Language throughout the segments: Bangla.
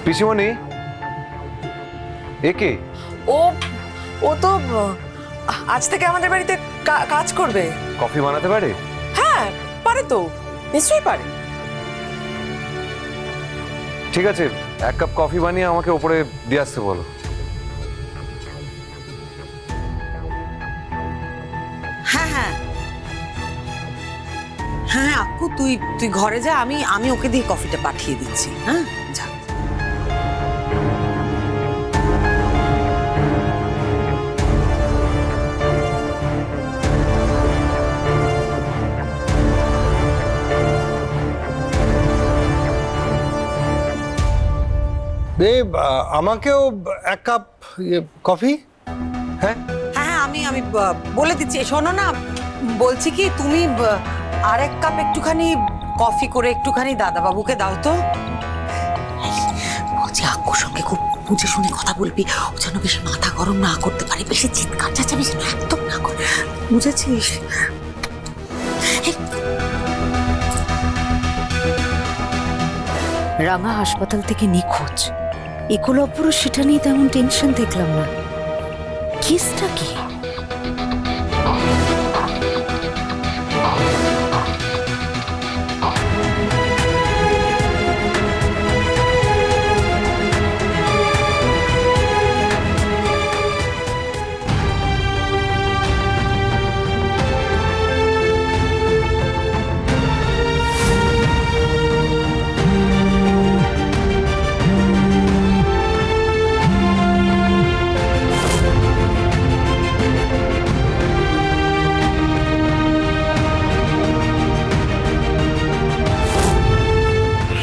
পিসিমণি একে ও ও তো আজ থেকে আমাদের বাড়িতে কাজ করবে। কফি বানাতে পারে? হ্যাঁ পারে তো, নিশ্চয়ই পারে। ঠিক আছে, 1 কাপ কফি বানিয়ে আমাকে উপরে দিয়ে আসতে বলো। হ্যাঁ হ্যাঁ হ্যাঁ আক্কু, তুই ঘরে যা, আমি ওকে দিয়ে কফিটা পাঠিয়ে দিচ্ছি। হ্যাঁ যা। আমাকেও 1 কাপ কফি। হ্যাঁ হ্যাঁ আমি বলে দিচ্ছি। শোনো না, বলছি কি তুমি আর 1 কাপ একটুখানি কফি করে একটুখানি দাদাবাবুকে দাও তো। বলছি আক্কুর সঙ্গে খুব বুঝে শুনে কথা বলবি, ও যেন বেশি মাথা গরম না করতে পারে, বেশি চিৎকার চেঁচামেচি যেন একদম না করে, বুঝেছিস? রাঙা হাসপাতাল থেকে নিখোঁজ, একলব্যরও সেটা নিয়ে তেমন টেনশন দেখলাম না। কেসটা কি?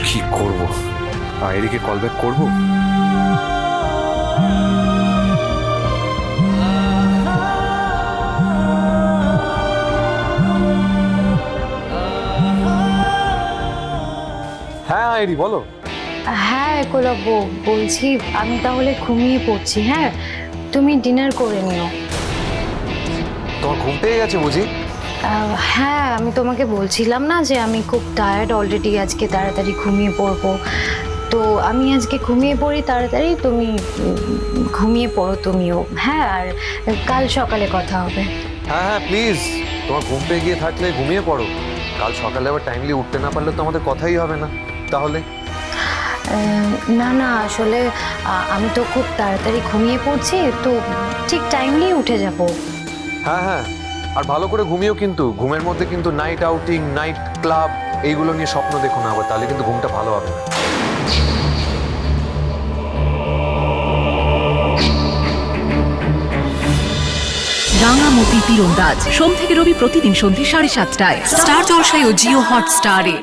কি করব? আইরিকে কল ব্যাক করবো? হ্যাঁ আইরি বলো। হ্যাঁ একলব্য, বলছি আমি তাহলে ঘুমিয়ে পড়ছি। হ্যাঁ তুমি ডিনার করে নিও। তোমার ঘুম পেয়ে গেছে বুঝি? হ্যাঁ আমি তোমাকে বলছিলাম না যে আমি খুব টায়ার্ড অলরেডি, আজকে তাড়াতাড়ি ঘুমিয়ে পড়বো। তো আমি আজকে ঘুমিয়ে পড়ি তাড়াতাড়ি, তুমি ঘুমিয়ে পড়ো তুমিও। হ্যাঁ আর কাল সকালে কথা হবে। হ্যাঁ হ্যাঁ প্লিজ, তোমার ঘুম পেয়ে গিয়ে থাকলে ঘুমিয়ে পড়ো। কাল সকালে আবার টাইমলি উঠতে না পারলে তো আমাদের কথাই হবে না। তাহলে না না, আসলে আমি তো খুব তাড়াতাড়ি ঘুমিয়ে পড়ছি, তো ঠিক টাইমলি উঠে যাব। হ্যাঁ হ্যাঁ, আর ভালো করে ঘুমিও কিন্তু। ঘুমের মধ্যে কিন্তু নাইট আউটিং, নাইট ক্লাব এইগুলো নিয়ে স্বপ্ন দেখো না আবার, তাহলে কিন্তু ঘুমটা ভালো হবে না। রাঙামতি তীরন্দাজ সোম থেকে রবি প্রতিদিন সন্ধ্যে 7:30টায় স্টার জলসায় ও জিও হটস্টারে।